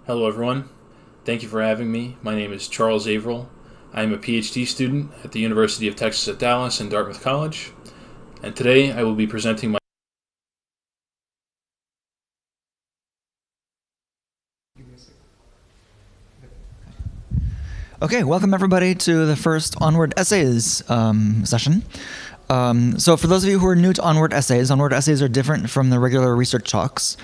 Hello everyone, thank you for having me. My name is Charles Averill. I am a PhD student at the University of Texas at Dallas and Dartmouth College, and today I will be presenting my Okay, welcome everybody to the first Onward Essays session. So for those of you who are new to Onward Essays are different from the regular research talks.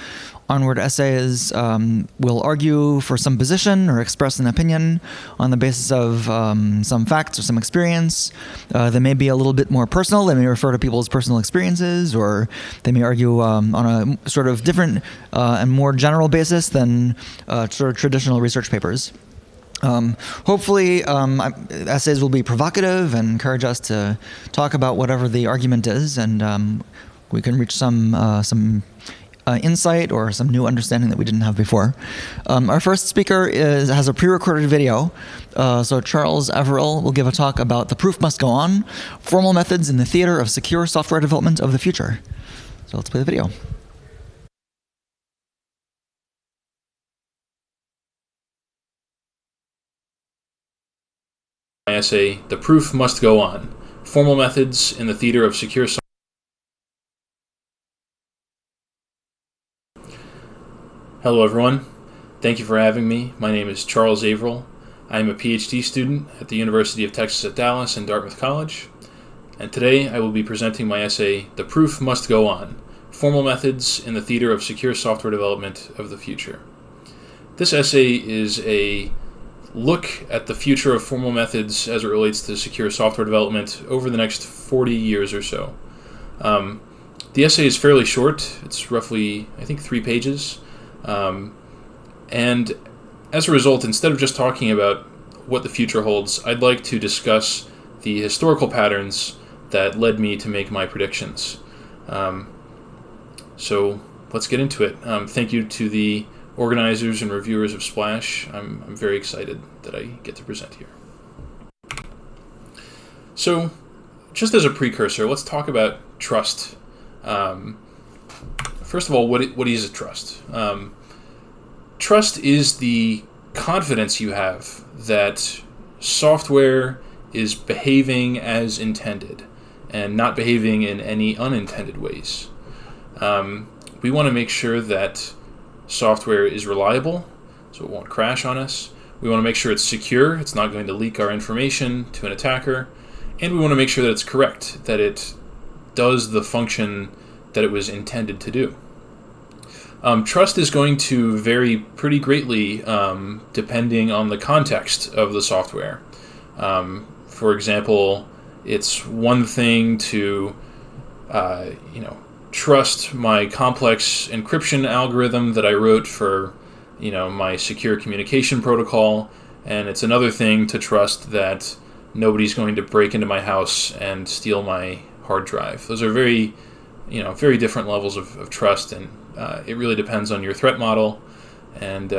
Onward Essays will argue for some position or express an opinion on the basis of some facts or some experience. They may be a little bit more personal. They may refer to people's personal experiences, or they may argue on a sort of different and more general basis than sort of traditional research papers. Hopefully, essays will be provocative and encourage us to talk about whatever the argument is, and we can reach some insight or some new understanding that we didn't have before. Our first speaker has a pre-recorded video. So Charles Averill will give a talk about The Proof Must Go On, Formal Methods in the Theater of Secure Software Development of the Future. So let's play the video. my essay, The Proof Must Go On, Formal Methods in the Theater of Secure Software. Hello everyone, thank you for having me. My name is Charles Averill. I am a PhD student at the University of Texas at Dallas and Dartmouth College, and today I will be presenting my essay, The Proof Must Go On, Formal Methods in the Theater of Secure Software Development of the Future. This essay is a look at the future of formal methods as it relates to secure software development over the next 40 years or so. The essay is fairly short. It's roughly, I think, 3 pages. And as a result, instead of just talking about what the future holds, I'd like to discuss the historical patterns that led me to make my predictions. So let's get into it. Thank you to the organizers and reviewers of Splash. I'm very excited that I get to present here. So, just as a precursor, let's talk about trust. First of all, what is a trust? Trust is the confidence you have that software is behaving as intended and not behaving in any unintended ways. We want to make sure that software is reliable, so it won't crash on us. We want to make sure it's secure, it's not going to leak our information to an attacker, and we want to make sure that it's correct, that it does the function that it was intended to do. Trust is going to vary pretty greatly depending on the context of the software. For example, it's one thing to trust my complex encryption algorithm that I wrote for, my secure communication protocol, and it's another thing to trust that nobody's going to break into my house and steal my hard drive. Those are very different levels of trust, and it really depends on your threat model and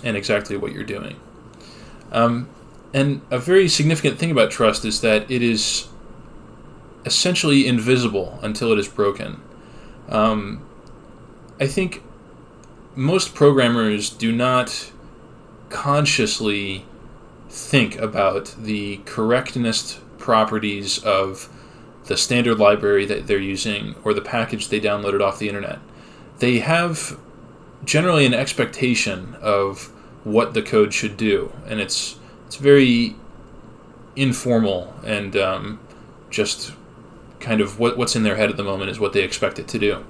exactly what you're doing. And a very significant thing about trust is that it is essentially invisible until it is broken. I think most programmers do not consciously think about the correctness properties of the standard library that they're using or the package they downloaded off the internet. They have generally an expectation of what the code should do, and it's very informal and just kind of what's in their head at the moment is what they expect it to do.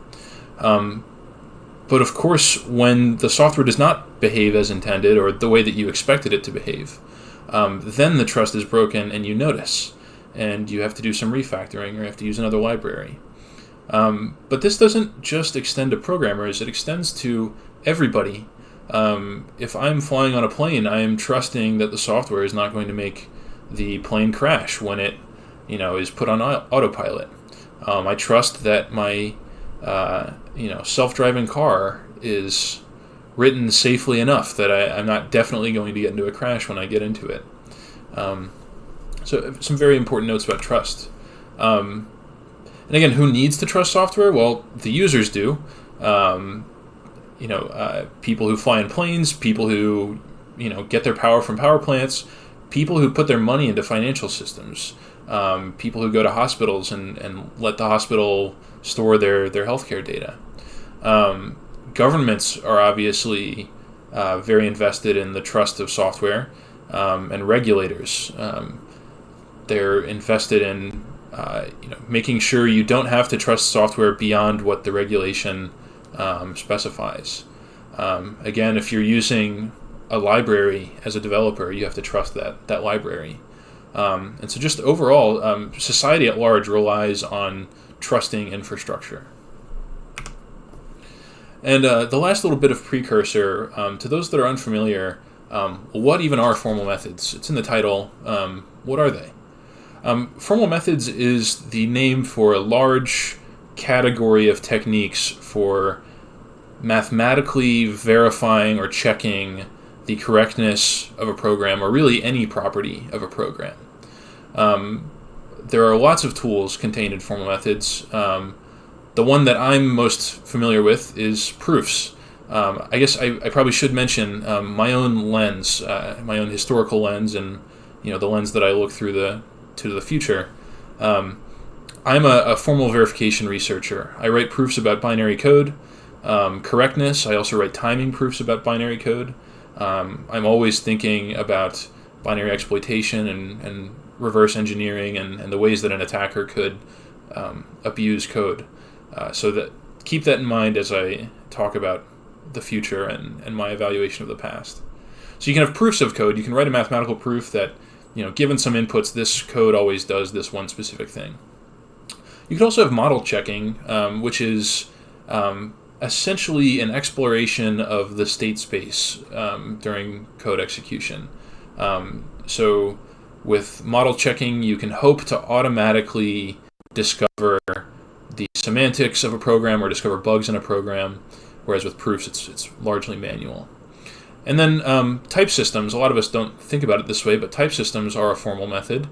But of course, when the software does not behave as intended or the way that you expected it to behave, then the trust is broken and you notice, and you have to do some refactoring or you have to use another library. But this doesn't just extend to programmers, it extends to everybody. If I'm flying on a plane, I am trusting that the software is not going to make the plane crash when it is put on autopilot. I trust that my self-driving car is written safely enough that I'm not definitely going to get into a crash when I get into it. So some very important notes about trust. And again, who needs to trust software? Well, the users do. people who fly in planes, people who get their power from power plants, people who put their money into financial systems, people who go to hospitals and let the hospital store their healthcare data. Governments are obviously very invested in the trust of software, and regulators. They're invested in making sure you don't have to trust software beyond what the regulation specifies. Again, if you're using a library as a developer, you have to trust that library. And so just overall, society at large relies on trusting infrastructure. And the last little bit of precursor, to those that are unfamiliar, what even are formal methods? It's in the title. What are they? Formal methods is the name for a large category of techniques for mathematically verifying or checking the correctness of a program, or really any property of a program. There are lots of tools contained in formal methods. The one that I'm most familiar with is proofs. I guess I probably should mention my own lens, my own historical lens, and the lens that I look through to the future. I'm a formal verification researcher. I write proofs about binary code, correctness. I also write timing proofs about binary code. I'm always thinking about binary exploitation and reverse engineering and the ways that an attacker could abuse code. So that keep that in mind as I talk about the future and my evaluation of the past. So you can have proofs of code. You can write a mathematical proof that, given some inputs, this code always does this one specific thing. You could also have model checking, which is essentially an exploration of the state space during code execution. So with model checking, you can hope to automatically discover the semantics of a program or discover bugs in a program, whereas with proofs, it's largely manual. And then type systems, a lot of us don't think about it this way, but type systems are a formal method.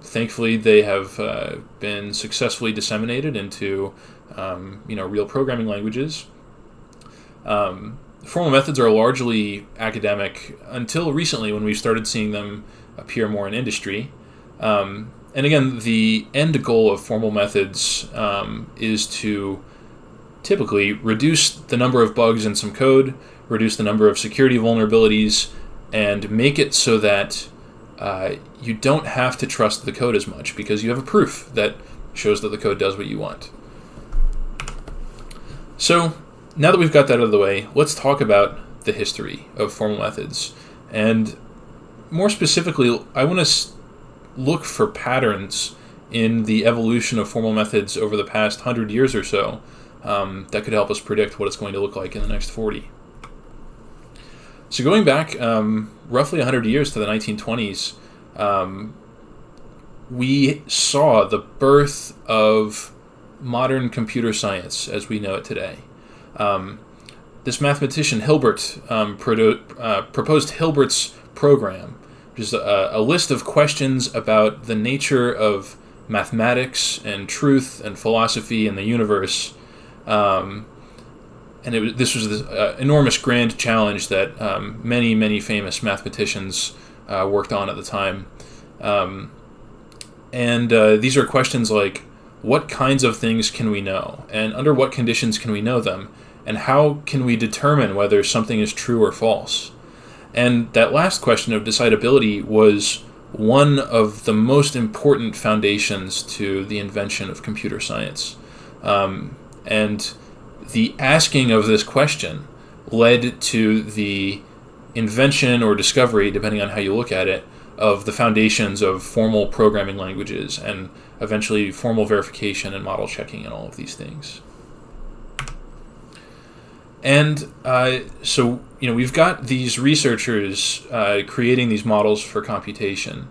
Thankfully, they have been successfully disseminated into real programming languages. Formal methods are largely academic until recently, when we started seeing them appear more in industry. And again, the end goal of formal methods is to typically reduce the number of bugs in some code, reduce the number of security vulnerabilities, and make it so that you don't have to trust the code as much because you have a proof that shows that the code does what you want. So now that we've got that out of the way, let's talk about the history of formal methods. And more specifically, I want to look for patterns in the evolution of formal methods over the past 100 years or so that could help us predict what it's going to look like in the next 40. So going back roughly 100 years to the 1920s, we saw the birth of modern computer science as we know it today. This mathematician Hilbert proposed Hilbert's program, which is a list of questions about the nature of mathematics and truth and philosophy and the universe. And this was this enormous grand challenge that many, many famous mathematicians worked on at the time. These are questions like, what kinds of things can we know? And under what conditions can we know them? And how can we determine whether something is true or false? And that last question of decidability was one of the most important foundations to the invention of computer science. And the asking of this question led to the invention or discovery, depending on how you look at it, of the foundations of formal programming languages and eventually formal verification and model checking and all of these things. And so we've got these researchers creating these models for computation,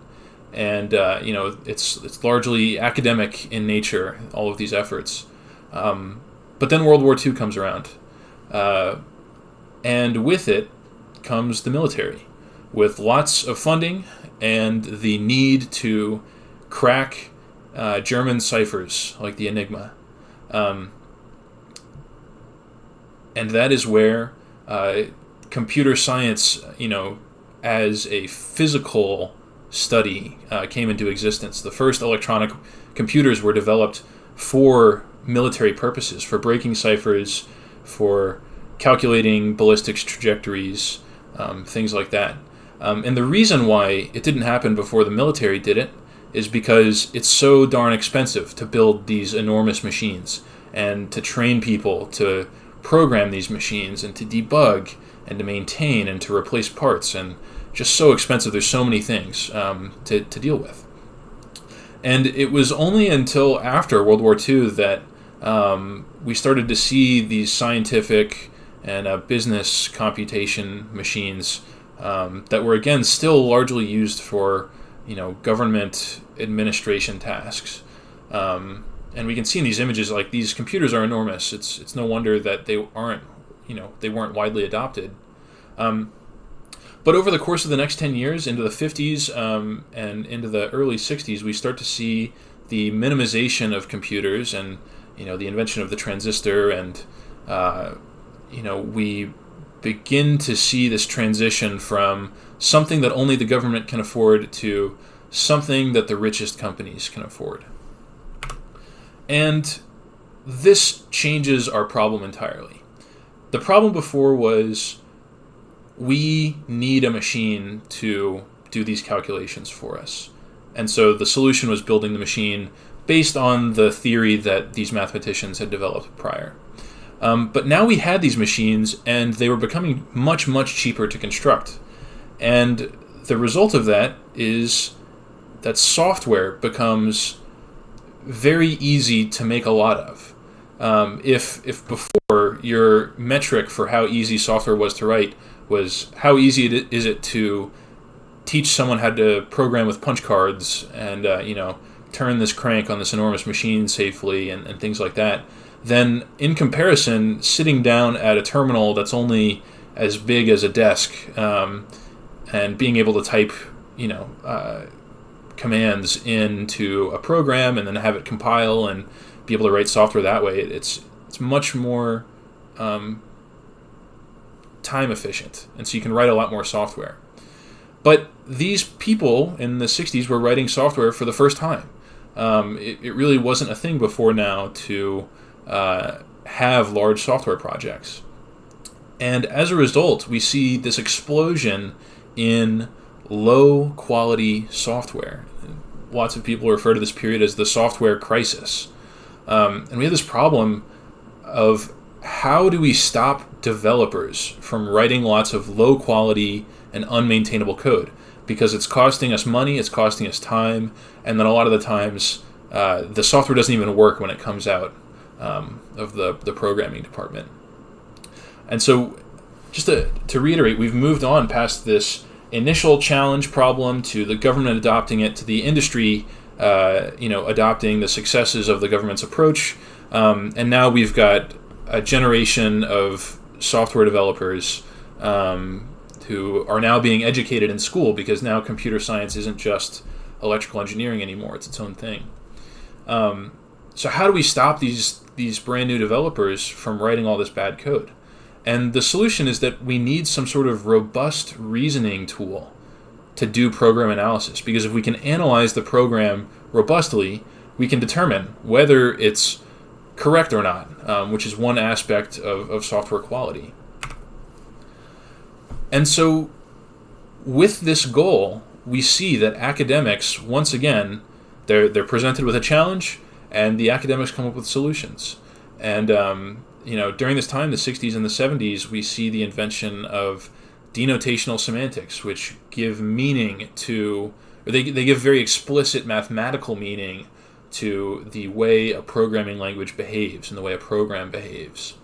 and it's largely academic in nature, all of these efforts. But then World War II comes around, and with it comes the military, with lots of funding and the need to crack German ciphers like the Enigma. And that is where computer science, as a physical study came into existence. The first electronic computers were developed for military purposes, for breaking ciphers, for calculating ballistics trajectories, things like that. And the reason why it didn't happen before the military did it is because it's so darn expensive to build these enormous machines and to train people to program these machines and to debug and to maintain and to replace parts, and just so expensive. There's so many things to deal with. And it was only until after World War II that we started to see these scientific and business computation machines that were, again, still largely used for government administration tasks. And we can see in these images, like, these computers are enormous. It's no wonder that they weren't widely adopted. But over the course of the next 10 years, into the 50s and into the early 60s, we start to see the minimization of computers and the invention of the transistor, and we begin to see this transition from something that only the government can afford to something that the richest companies can afford. And this changes our problem entirely. The problem before was we need a machine to do these calculations for us. And so the solution was building the machine based on the theory that these mathematicians had developed prior. But now we had these machines, and they were becoming much, much cheaper to construct. And the result of that is that software becomes very easy to make a lot of. If before your metric for how easy software was to write was how easy is it to teach someone how to program with punch cards and turn this crank on this enormous machine safely and things like that, then in comparison, sitting down at a terminal that's only as big as a desk and being able to type commands into a program and then have it compile and be able to write software that way, it's much more time efficient, and so you can write a lot more software. But these people in the 60s were writing software for the first time. It really wasn't a thing before now to have large software projects. And as a result, we see this explosion in low-quality software. Lots of people refer to this period as the software crisis. And we have this problem of how do we stop developers from writing lots of low-quality and unmaintainable code? Because it's costing us money, it's costing us time, and then a lot of the times the software doesn't even work when it comes out of the programming department. And so, just to reiterate, we've moved on past this initial challenge problem to the government adopting it, to the industry adopting the successes of the government's approach, and now we've got a generation of software developers who are now being educated in school, because now computer science isn't just electrical engineering anymore, it's its own thing. So how do we stop these brand new developers from writing all this bad code? And the solution is that we need some sort of robust reasoning tool to do program analysis, because if we can analyze the program robustly, we can determine whether it's correct or not, which is one aspect of software quality. And so with this goal, we see that academics, once again, they're presented with a challenge, and the academics come up with solutions. And during this time, the 60s and the 70s, we see the invention of denotational semantics, which give meaning to, or they give very explicit mathematical meaning to the way a programming language behaves and the way a program behaves.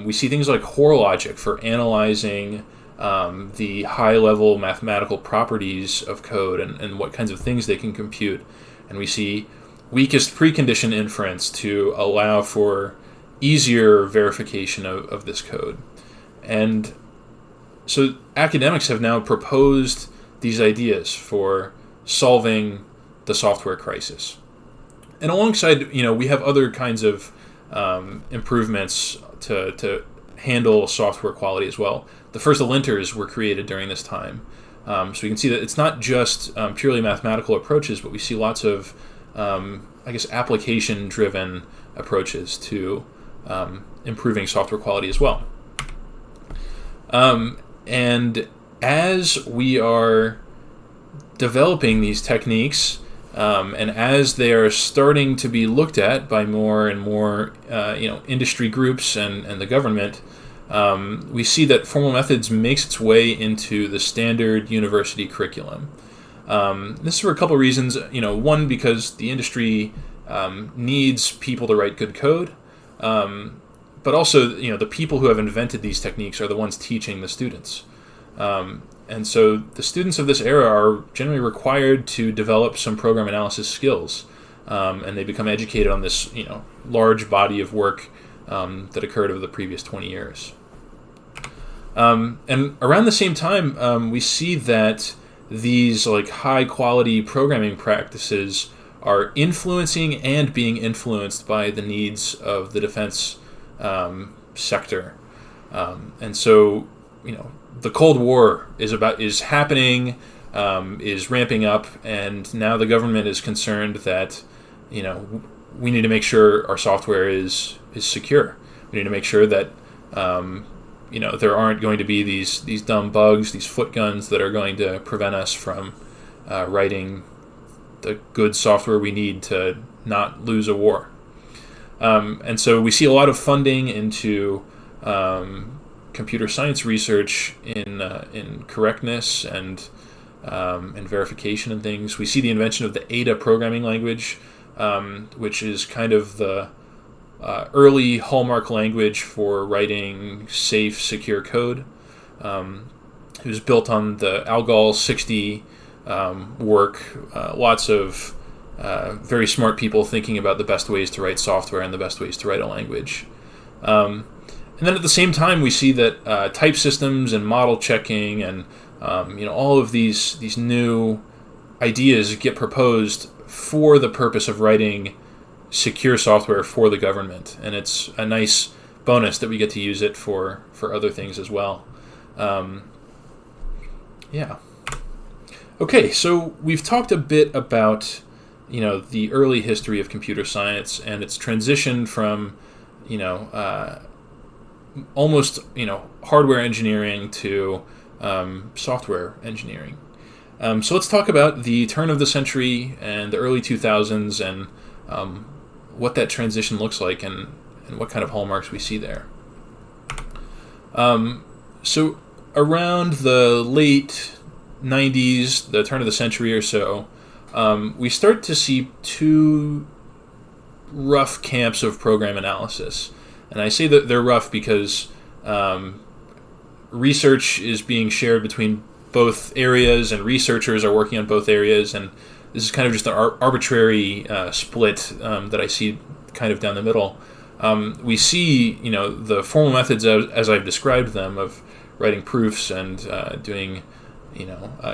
We see things like Hoare logic for analyzing the high-level mathematical properties of code and what kinds of things they can compute. And we see weakest precondition inference to allow for easier verification of this code. And so academics have now proposed these ideas for solving the software crisis. And alongside, we have other kinds of improvements to handle software quality as well. The first linters were created during this time. So you can see that it's not just purely mathematical approaches, but we see lots of, application-driven approaches to improving software quality as well. And as we are developing these techniques, and as they are starting to be looked at by more and more industry groups and the government, we see that formal methods makes its way into the standard university curriculum. This is for a couple of reasons. One, because the industry needs people to write good code, but also the people who have invented these techniques are the ones teaching the students. And so the students of this era are generally required to develop some program analysis skills, and they become educated on this large body of work that occurred over the previous 20 years. And around the same time, we see that these high quality programming practices are influencing and being influenced by the needs of the defense sector. And so the Cold War is happening, is ramping up, and now the government is concerned that we need to make sure our software is secure. We need to make sure that there aren't going to be these dumb bugs, these foot guns that are going to prevent us from writing the good software we need to not lose a war. And so we see a lot of funding into computer science research in correctness and verification and things. We see the invention of the Ada programming language, which is kind of the early hallmark language for writing safe, secure code. It was built on the Algol 60 work. Lots of very smart people thinking about the best ways to write software and the best ways to write a language. And then at the same time, we see that type systems and model checking and all of these new ideas get proposed for the purpose of writing secure software for the government, and it's a nice bonus that we get to use it for other things as well. Okay, so we've talked a bit about the early history of computer science and its transition from almost hardware engineering to software engineering. So let's talk about the turn of the century and the early 2000s and what that transition looks like and what kind of hallmarks we see there. So around the late 90s, the turn of the century or so, we start to see two rough camps of program analysis. And I say that they're rough because research is being shared between both areas, and researchers are working on both areas, and this is kind of just an arbitrary split that I see kind of down the middle. We see, the formal methods as I've described them of writing proofs and doing,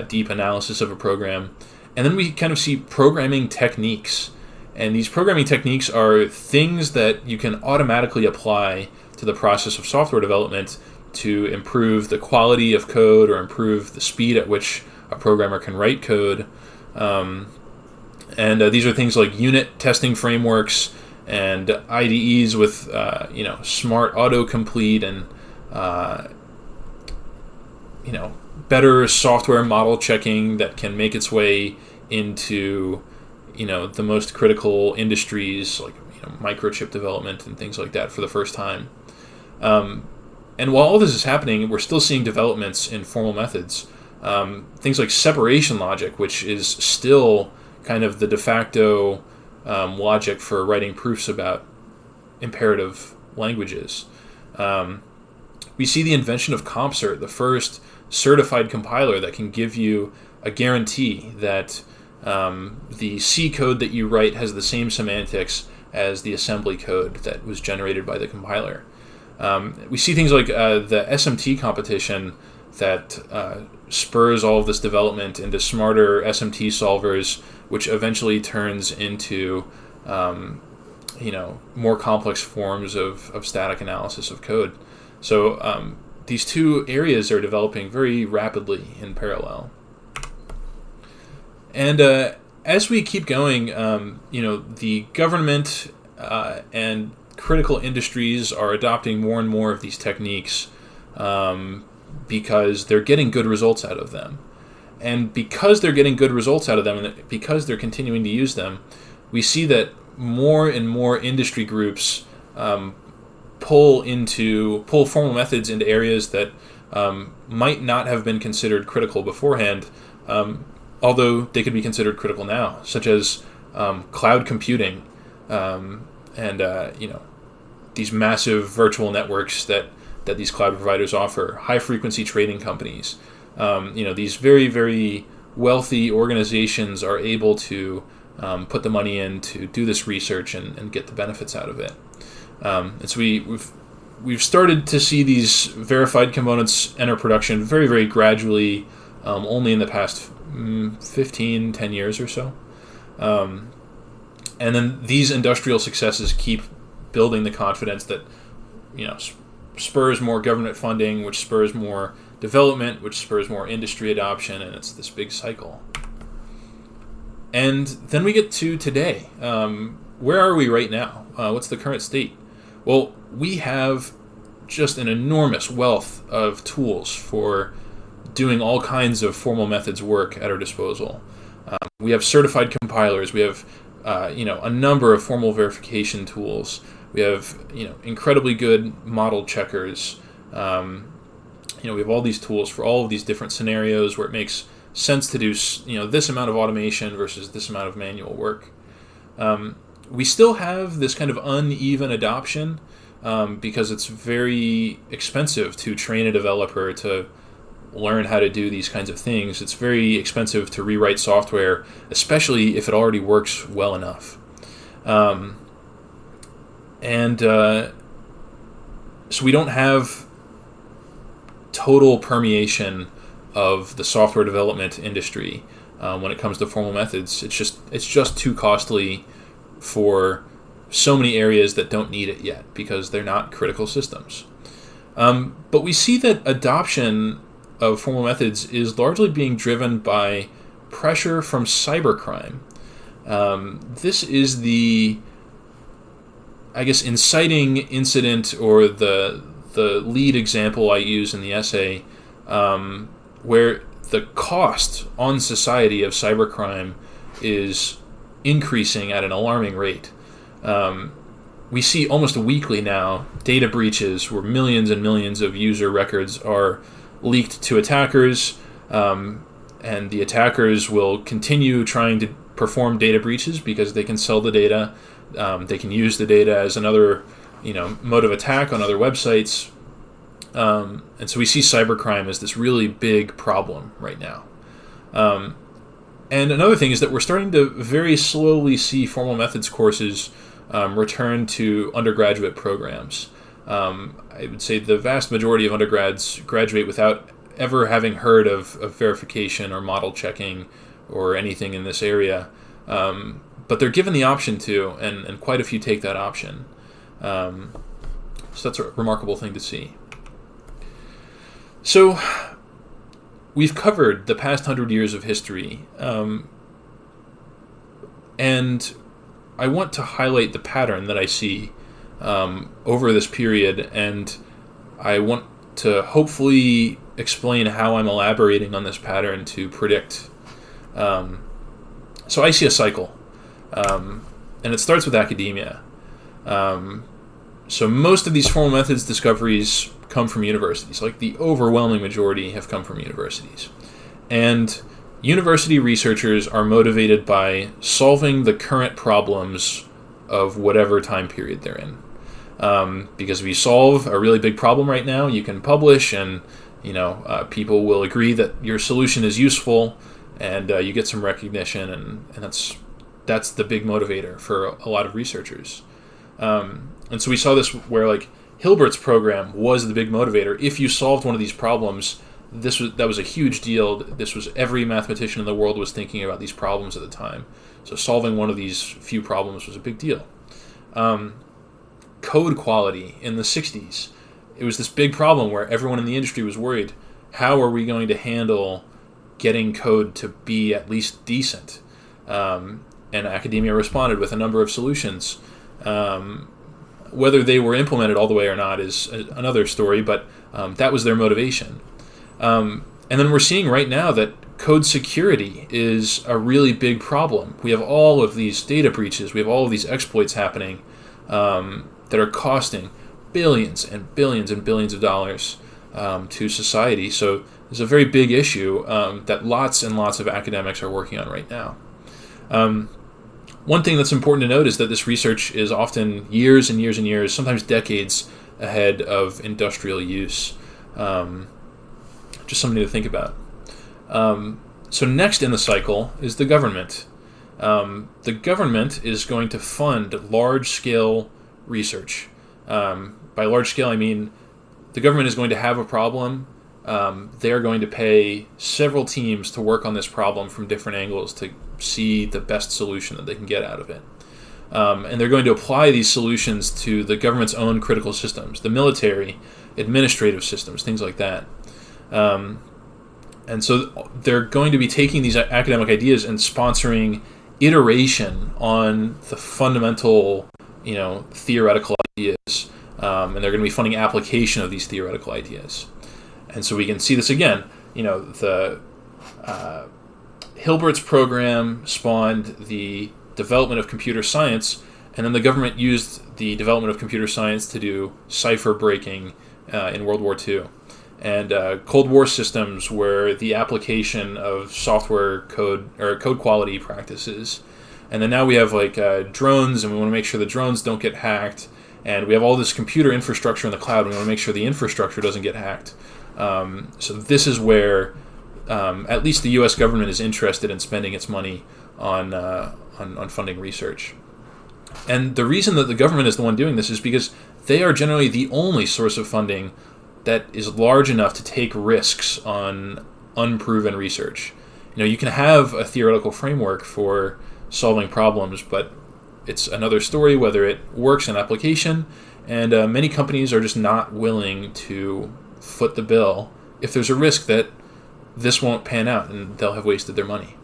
deep analysis of a program, and then we kind of see programming techniques. And these programming techniques are things that you can automatically apply to the process of software development to improve the quality of code or improve the speed at which a programmer can write code. And these are things like unit testing frameworks and IDEs with smart autocomplete and better software model checking that can make its way into the most critical industries like microchip development and things like that for the first time. And while all this is happening, we're still seeing developments in formal methods. Things like separation logic, which is still kind of the de facto logic for writing proofs about imperative languages. We see the invention of CompCert, the first certified compiler that can give you a guarantee that the C code that you write has the same semantics as the assembly code that was generated by the compiler. We see things like the SMT competition that spurs all of this development into smarter SMT solvers, which eventually turns into more complex forms of static analysis of code. So these two areas are developing very rapidly in parallel. And as we keep going, the government and critical industries are adopting more and more of these techniques because they're getting good results out of them. And because they're getting good results out of them, and because they're continuing to use them, we see that more and more industry groups pull formal methods into areas that might not have been considered critical beforehand, although they could be considered critical now, such as cloud computing and these massive virtual networks that these cloud providers offer, high-frequency trading companies. These very, very wealthy organizations are able to put the money in to do this research and get the benefits out of it. And so we've started to see these verified components enter production very, very gradually, only in the past 10 years or so. And then these industrial successes keep building the confidence that, spurs more government funding, which spurs more development, which spurs more industry adoption, and it's this big cycle. And then we get to today. Where are we right now? What's the current state? Well, we have just an enormous wealth of tools for doing all kinds of formal methods work at our disposal. We have certified compilers. We have a number of formal verification tools. We have incredibly good model checkers. We have all these tools for all of these different scenarios where it makes sense to do this amount of automation versus this amount of manual work. We still have this kind of uneven adoption because it's very expensive to train a developer to learn how to do these kinds of things. It's very expensive to rewrite software, especially if it already works well enough. So we don't have total permeation of the software development industry when it comes to formal methods. It's just too costly for so many areas that don't need it yet because they're not critical systems. But we see that adoption of formal methods is largely being driven by pressure from cybercrime. This is the, inciting incident or the lead example I use in the essay, where the cost on society of cybercrime is increasing at an alarming rate. We see almost weekly now data breaches where millions and millions of user records are leaked to attackers, and the attackers will continue trying to perform data breaches because they can sell the data. They can use the data as another mode of attack on other websites. And so we see cybercrime as this really big problem right now. And another thing is that we're starting to very slowly see formal methods courses return to undergraduate programs. I would say the vast majority of undergrads graduate without ever having heard of verification or model checking or anything in this area. But they're given the option to, and quite a few take that option. So that's a remarkable thing to see. So we've covered the past 100 years of history, and I want to highlight the pattern that I see over this period, and I want to hopefully explain how I'm elaborating on this pattern to predict. So I see a cycle, and it starts with academia. So most of these formal methods discoveries come from universities. Like the overwhelming majority have come from universities. And university researchers are motivated by solving the current problems of whatever time period they're in. Because if you solve a really big problem right now, you can publish, and people will agree that your solution is useful, and you get some recognition, and that's the big motivator for a lot of researchers. And so we saw this where Hilbert's program was the big motivator. If you solved one of these problems, that was a huge deal. This was every mathematician in the world was thinking about these problems at the time. So solving one of these few problems was a big deal. Code quality in the 60s it was this big problem where everyone in the industry was worried, how are we going to handle getting code to be at least decent? And academia responded with a number of solutions. Whether they were implemented all the way or not is another story, but that was their motivation. And then we're seeing right now that code security is a really big problem. We have all of these data breaches. We have all of these exploits happening that are costing billions and billions and billions of dollars to society. So it's a very big issue that lots and lots of academics are working on right now. One thing that's important to note is that this research is often years and years and years, sometimes decades ahead of industrial use. Just something to think about. So next in the cycle is the government. The government is going to fund large-scale research. By large-scale, I mean the government is going to have a problem. They're going to pay several teams to work on this problem from different angles to see the best solution that they can get out of it. And they're going to apply these solutions to the government's own critical systems, the military, administrative systems, things like that. And so they're going to be taking these academic ideas and sponsoring iteration on the fundamental, theoretical ideas. And they're going to be funding application of these theoretical ideas. And so we can see this again. The Hilbert's program spawned the development of computer science, and then the government used the development of computer science to do cipher breaking in World War II. And Cold War systems were the application of software code or code quality practices. And then now we have drones, and we want to make sure the drones don't get hacked. And we have all this computer infrastructure in the cloud, and we want to make sure the infrastructure doesn't get hacked. So this is where at least the U.S. government is interested in spending its money on funding research. And the reason that the government is the one doing this is because they are generally the only source of funding that is large enough to take risks on unproven research. You can have a theoretical framework for solving problems, but it's another story whether it works in application, and many companies are just not willing to foot the bill if there's a risk that this won't pan out and they'll have wasted their money.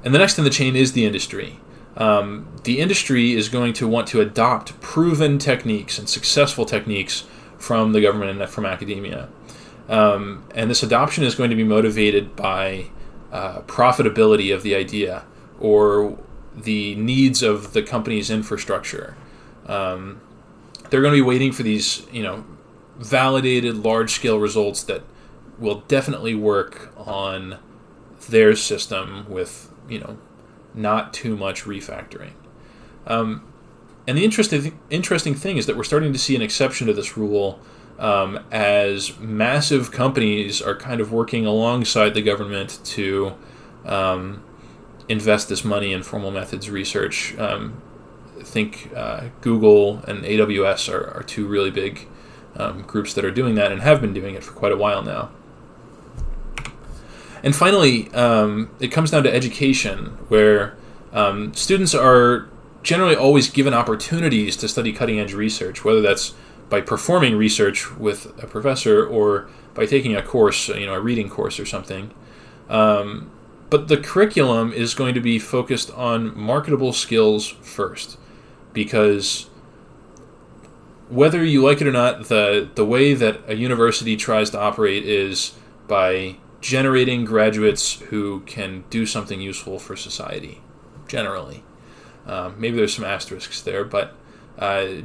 And the next in the chain is the industry. The industry is going to want to adopt proven techniques and successful techniques from the government and from academia. And this adoption is going to be motivated by profitability of the idea or the needs of the company's infrastructure. They're going to be waiting for these, validated large-scale results that will definitely work on their system with, not too much refactoring. And the interesting thing is that we're starting to see an exception to this rule as massive companies are kind of working alongside the government to invest this money in formal methods research. I think Google and AWS are two really big groups that are doing that and have been doing it for quite a while now. And finally, it comes down to education, where students are generally always given opportunities to study cutting-edge research, whether that's by performing research with a professor or by taking a course, a reading course or something. But the curriculum is going to be focused on marketable skills first, because whether you like it or not, the way that a university tries to operate is by generating graduates who can do something useful for society, generally. Maybe there's some asterisks there, but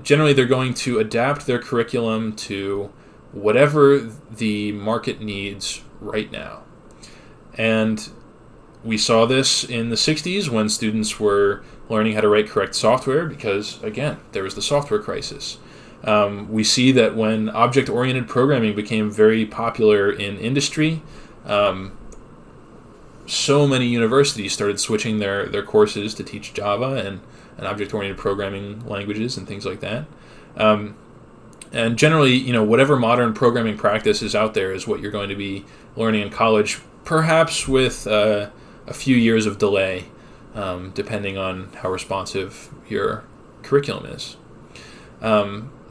generally they're going to adapt their curriculum to whatever the market needs right now. And we saw this in the 60s when students were learning how to write correct software because, again, there was the software crisis. We see that when object-oriented programming became very popular in industry, so many universities started switching their courses to teach Java and object-oriented programming languages and things like that. And generally, whatever modern programming practice is out there is what you're going to be learning in college, perhaps with a few years of delay, depending on how responsive your curriculum is.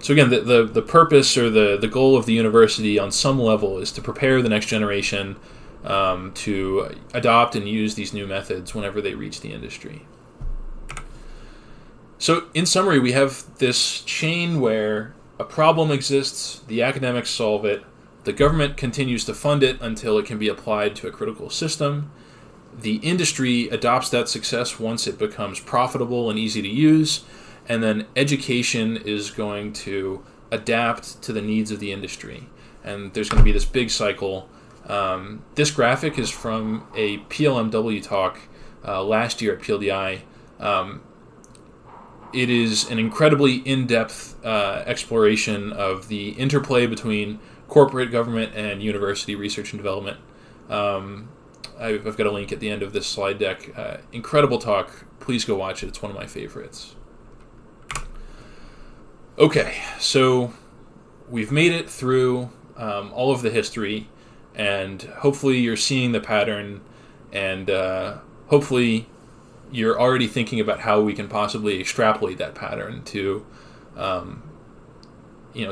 So again, the purpose or the goal of the university on some level is to prepare the next generation to adopt and use these new methods whenever they reach the industry. So in summary, we have this chain where a problem exists, the academics solve it, the government continues to fund it until it can be applied to a critical system. The industry adopts that success once it becomes profitable and easy to use, and then education is going to adapt to the needs of the industry. And there's going to be this big cycle. This graphic is from a PLMW talk last year at PLDI. It is an incredibly in-depth exploration of the interplay between corporate, government, and university research and development. I've got a link at the end of this slide deck. Incredible talk. Please go watch it. It's one of my favorites. Okay, so we've made it through all of the history, and hopefully you're seeing the pattern, and hopefully you're already thinking about how we can possibly extrapolate that pattern to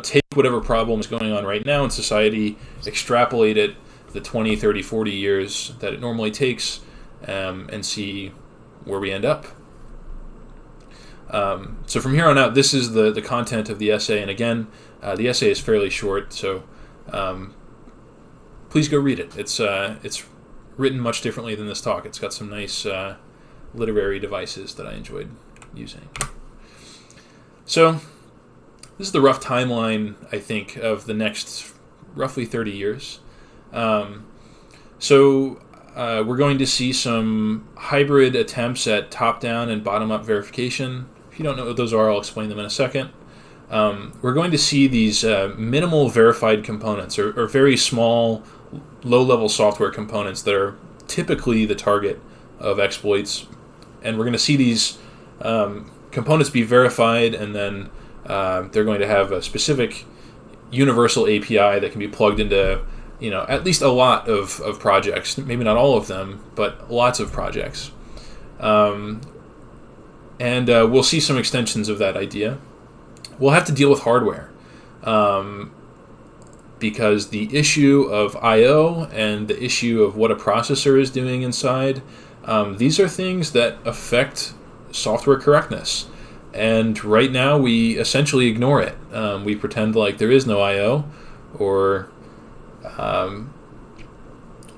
take whatever problem is going on right now in society, extrapolate it the 20, 30, 40 years that it normally takes, and see where we end up. So from here on out, this is the content of the essay, and again, the essay is fairly short, so please go read it. It's written much differently than this talk. It's got some nice literary devices that I enjoyed using. So this is the rough timeline, I think, of the next roughly 30 years. So we're going to see some hybrid attempts at top-down and bottom-up verification. If you don't know what those are, I'll explain them in a second. We're going to see these minimal verified components, or very small, low-level software components that are typically the target of exploits. And we're going to see these components be verified, and then they're going to have a specific universal API that can be plugged into, at least a lot of projects. Maybe not all of them, but lots of projects. And we'll see some extensions of that idea. We'll have to deal with hardware, because the issue of I/O and the issue of what a processor is doing inside, these are things that affect software correctness. And right now we essentially ignore it. We pretend like there is no I/O, or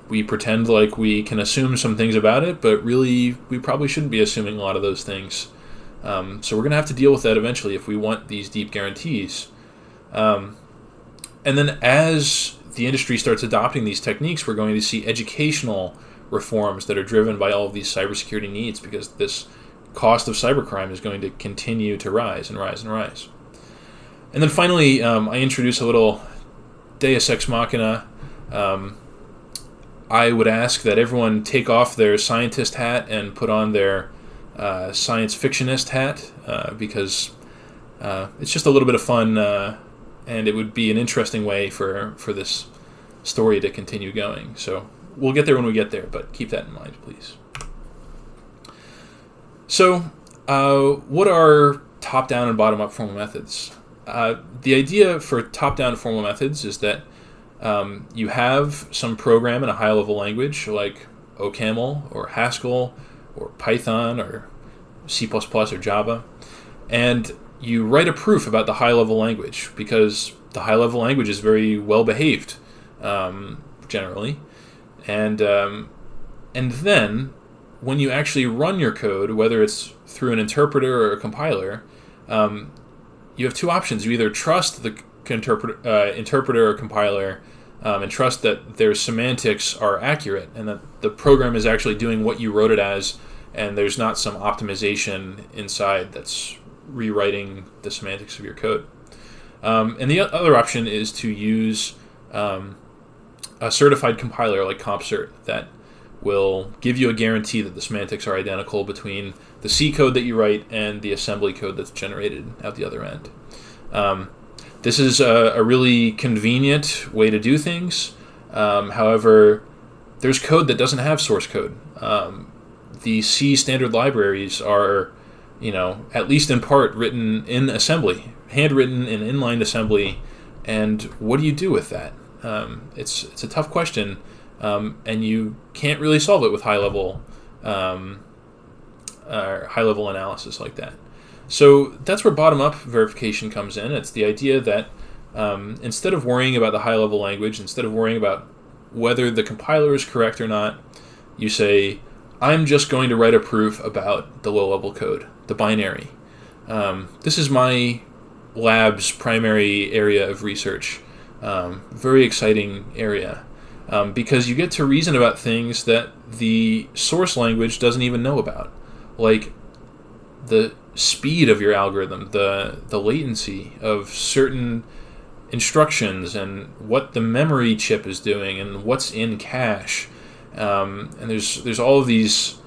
we pretend like we can assume some things about it, but really we probably shouldn't be assuming a lot of those things. So we're going to have to deal with that eventually if we want these deep guarantees. And then as the industry starts adopting these techniques, we're going to see educational reforms that are driven by all of these cybersecurity needs, because this cost of cybercrime is going to continue to rise and rise and rise. And then finally, I introduce a little Deus Ex Machina. I would ask that everyone take off their scientist hat and put on their science fictionist hat, because it's just a little bit of fun, and it would be an interesting way for this story to continue going. So we'll get there when we get there, but keep that in mind, please. So what are top-down and bottom-up formal methods? The idea for top-down formal methods is that you have some program in a high-level language like OCaml or Haskell or Python or C++ or Java, and you write a proof about the high-level language, because the high-level language is very well-behaved, generally. And then when you actually run your code, whether it's through an interpreter or a compiler, you have two options. You either trust the interpreter or compiler and trust that their semantics are accurate and that the program is actually doing what you wrote it as, and there's not some optimization inside that's rewriting the semantics of your code. And the other option is to use a certified compiler like CompCert that will give you a guarantee that the semantics are identical between the C code that you write and the assembly code that's generated out the other end. This is a really convenient way to do things. However, there's code that doesn't have source code. The C standard libraries are, at least in part, written in assembly. handwritten in inline assembly, and what do you do with that? It's a tough question, and you can't really solve it with high level analysis like that. So that's where bottom-up verification comes in. It's the idea that instead of worrying about the high-level language, instead of worrying about whether the compiler is correct or not, you say, I'm just going to write a proof about the low-level code, the binary. This is my lab's primary area of research. Very exciting area. Because you get to reason about things that the source language doesn't even know about. Like the speed of your algorithm, the latency of certain instructions, and what the memory chip is doing, and what's in cache. And there's all of these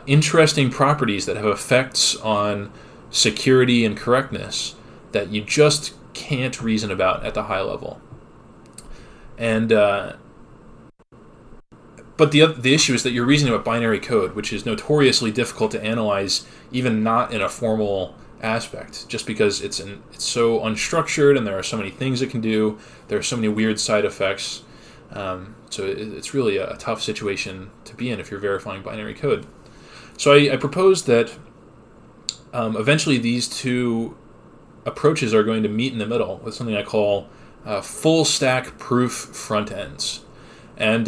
interesting properties that have effects on security and correctness that you just can't reason about at the high level. And but the issue is that you're reasoning about binary code, which is notoriously difficult to analyze, even not in a formal aspect, just because it's so unstructured and there are so many things it can do. There are so many weird side effects. So it's really a tough situation to be in if you're verifying binary code. So I propose that eventually these two approaches are going to meet in the middle with something I call full stack proof front ends. And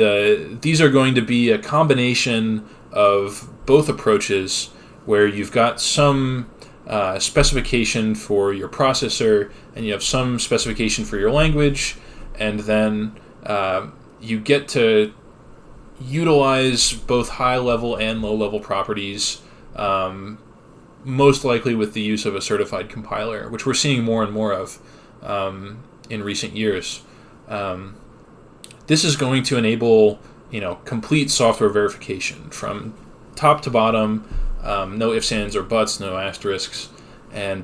these are going to be a combination of both approaches where you've got some specification for your processor and you have some specification for your language, and then you get to utilize both high-level and low-level properties, most likely with the use of a certified compiler, which we're seeing more and more of in recent years. This is going to enable, complete software verification from top to bottom, no ifs, ands, or buts, no asterisks, and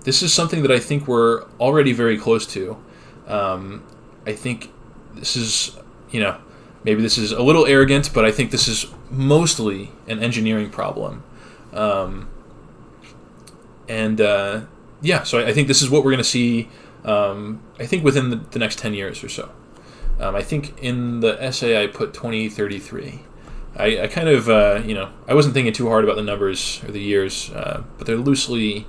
this is something that I think we're already very close to. I think this is, maybe this is a little arrogant, but I think this is mostly an engineering problem. So I think this is what we're going to see, I think within the next 10 years or so. I think in the essay I put 2033. I kind of, I wasn't thinking too hard about the numbers or the years, but they're loosely,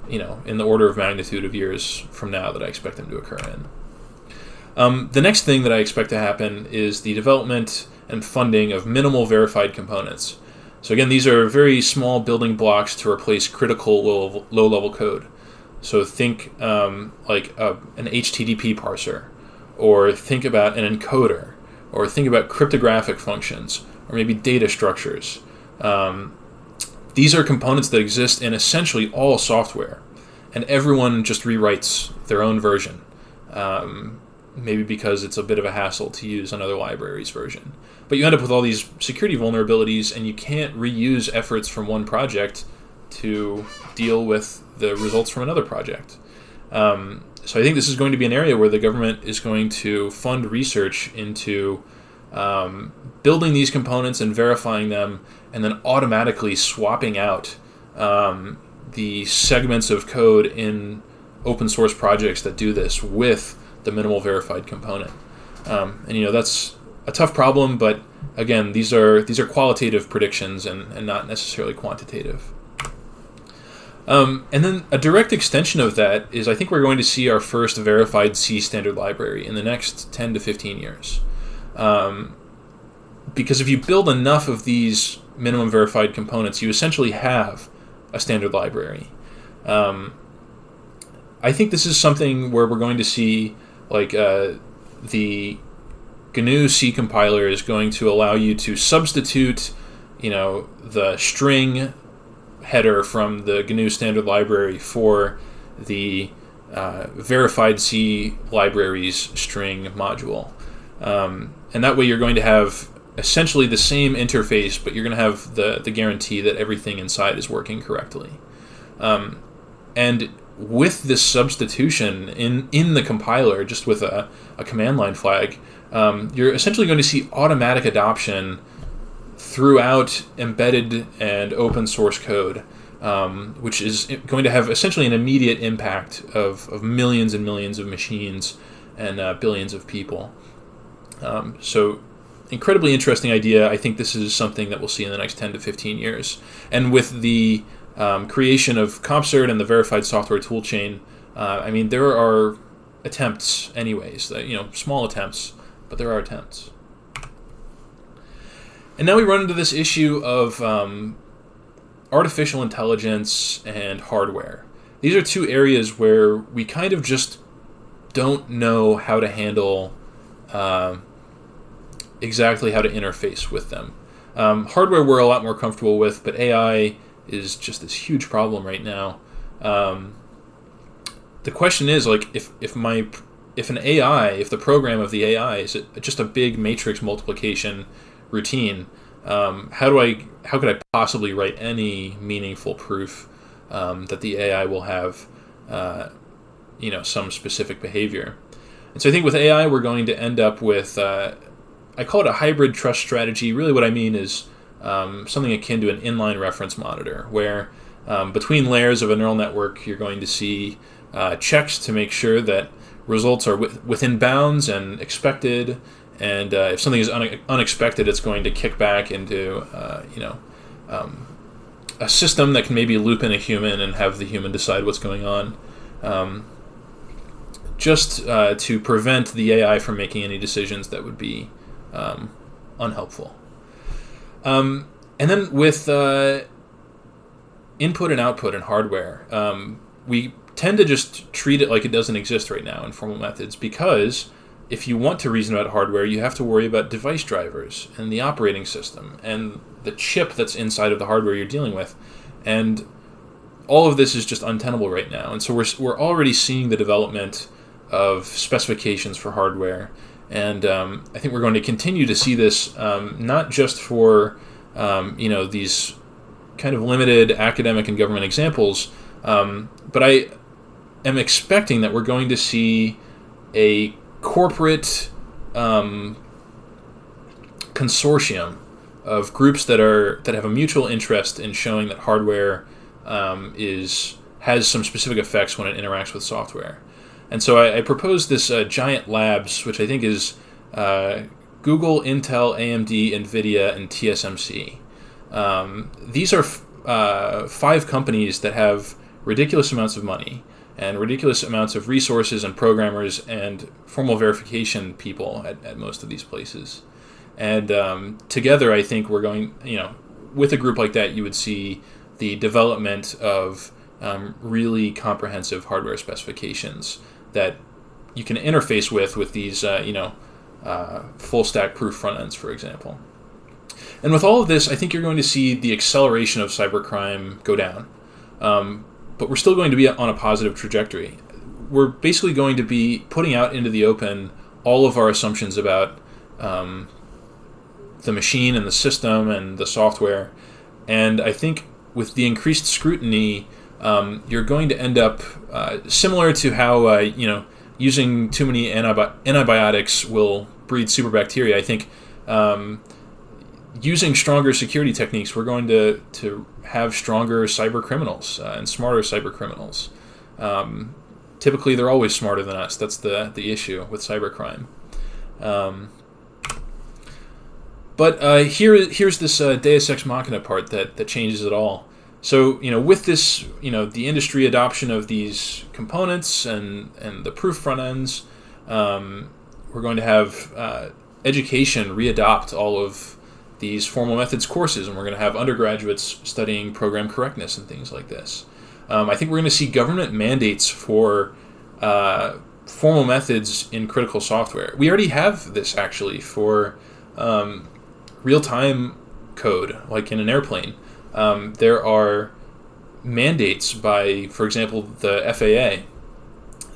in the order of magnitude of years from now that I expect them to occur in. The next thing that I expect to happen is the development and funding of minimal verified components. So again, these are very small building blocks to replace critical low-level code. So think like an HTTP parser, or think about an encoder, or think about cryptographic functions, or maybe data structures. These are components that exist in essentially all software, and everyone just rewrites their own version, maybe because it's a bit of a hassle to use another library's version. But you end up with all these security vulnerabilities, and you can't reuse efforts from one project to deal with the results from another project. So I think this is going to be an area where the government is going to fund research into building these components and verifying them, and then automatically swapping out the segments of code in open source projects that do this with the minimal verified component. And that's a tough problem, but again, these are qualitative predictions and not necessarily quantitative. And then a direct extension of that is I think we're going to see our first verified C standard library in the next 10 to 15 years. Because if you build enough of these minimum verified components, you essentially have a standard library. I think this is something where we're going to see like the GNU C compiler is going to allow you to substitute, the string header from the GNU standard library for the verified C library's string module. And that way you're going to have essentially the same interface, but you're going to have the guarantee that everything inside is working correctly. And with this substitution in the compiler, just with a command line flag, you're essentially going to see automatic adoption throughout embedded and open source code. which is going to have essentially an immediate impact of millions and millions of machines and billions of people. So incredibly interesting idea. I think this is something that we'll see in the next 10 to 15 years. And with the creation of CompCert and the verified software toolchain, I mean, there are attempts anyways, small attempts, but there are attempts. And now we run into this issue of artificial intelligence and hardware. These are two areas where we kind of just don't know how to handle exactly how to interface with them. Hardware we're a lot more comfortable with, but AI is just this huge problem right now. The question is, like, if the program of the AI is just a big matrix multiplication routine, how could I possibly write any meaningful proof that the AI will have some specific behavior? And so I think with AI we're going to end up with I call it a hybrid trust strategy. Really what I mean is something akin to an inline reference monitor, where between layers of a neural network you're going to see checks to make sure that results are within bounds and expected, and if something is unexpected, it's going to kick back into a system that can maybe loop in a human and have the human decide what's going on, just to prevent the AI from making any decisions that would be unhelpful. And then with input and output in hardware, we tend to just treat it like it doesn't exist right now in formal methods, because if you want to reason about hardware, you have to worry about device drivers and the operating system and the chip that's inside of the hardware you're dealing with. And all of this is just untenable right now. And so we're already seeing the development of specifications for hardware. And I think we're going to continue to see this, not just for these kind of limited academic and government examples, but I am expecting that we're going to see a corporate consortium of groups that have a mutual interest in showing that hardware has some specific effects when it interacts with software. And so I proposed this giant labs, which I think is Google, Intel, AMD, NVIDIA, and TSMC. These are 5 companies that have ridiculous amounts of money and ridiculous amounts of resources and programmers and formal verification people at most of these places. And together, I think we're going, with a group like that, you would see the development of really comprehensive hardware specifications that you can interface with these, full stack proof front ends, for example. And with all of this, I think you're going to see the acceleration of cybercrime go down. But we're still going to be on a positive trajectory. We're basically going to be putting out into the open all of our assumptions about the machine and the system and the software. And I think with the increased scrutiny, you're going to end up similar to how using too many antibiotics will breed superbacteria. I think using stronger security techniques, we're going to have stronger cyber criminals and smarter cyber criminals. Typically, they're always smarter than us. That's the issue with cybercrime. But here's this Deus Ex Machina part that changes it all. So, with this, the industry adoption of these components and the proof front ends, we're going to have education readopt all of these formal methods courses, and we're going to have undergraduates studying program correctness and things like this. I think we're going to see government mandates for formal methods in critical software. We already have this, actually, for real-time code, like in an airplane. There are mandates by, for example, the FAA,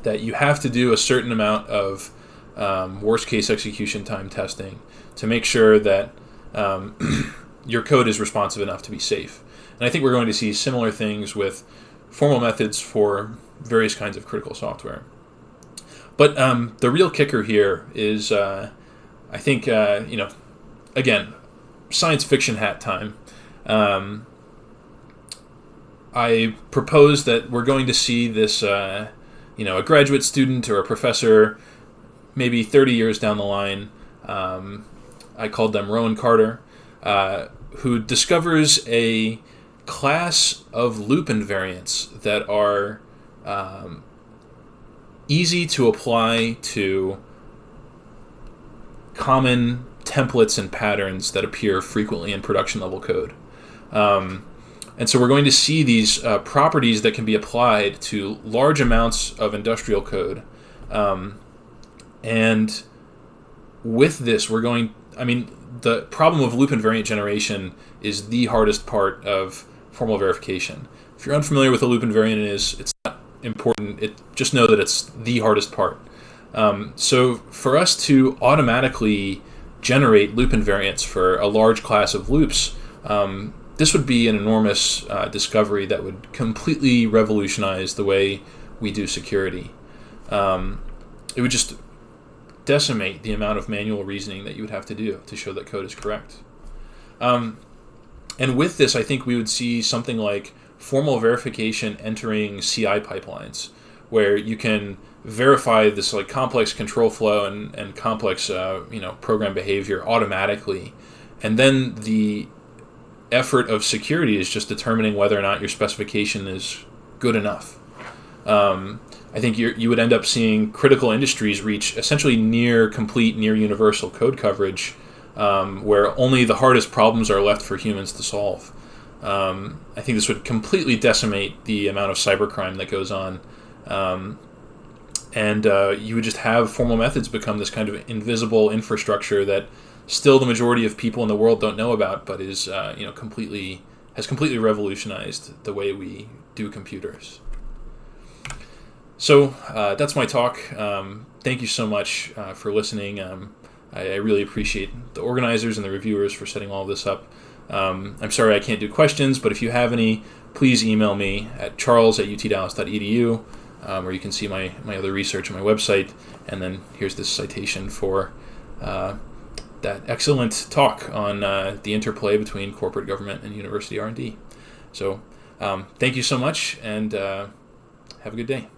that you have to do a certain amount of worst-case execution time testing to make sure that your code is responsive enough to be safe. And I think we're going to see similar things with formal methods for various kinds of critical software. But the real kicker here is, I think, again, science fiction hat time. I propose that we're going to see this, a graduate student or a professor, maybe 30 years down the line. I called them Rowan Carter, who discovers a class of loop invariants that are easy to apply to common templates and patterns that appear frequently in production level code. And so we're going to see these properties that can be applied to large amounts of industrial code. And with this, the problem of loop invariant generation is the hardest part of formal verification. If you're unfamiliar with what a loop invariant is, it's not important. Just know that it's the hardest part. So for us to automatically generate loop invariants for a large class of loops, this would be an enormous discovery that would completely revolutionize the way we do security. It would just decimate the amount of manual reasoning that you would have to do to show that code is correct. And with this, I think we would see something like formal verification entering CI pipelines, where you can verify this like complex control flow and complex program behavior automatically, and then the effort of security is just determining whether or not your specification is good enough. I think you would end up seeing critical industries reach essentially near complete, near universal code coverage, where only the hardest problems are left for humans to solve. I think this would completely decimate the amount of cybercrime that goes on. And you would just have formal methods become this kind of invisible infrastructure that still the majority of people in the world don't know about, but is has completely revolutionized the way we do computers. So that's my talk. Thank you so much for listening. I really appreciate the organizers and the reviewers for setting all this up. I'm sorry I can't do questions, but if you have any, please email me at charles@utdallas.edu, where you can see my other research on my website. And then here's this citation for that excellent talk on the interplay between corporate government and university R&D. So thank you so much, and have a good day.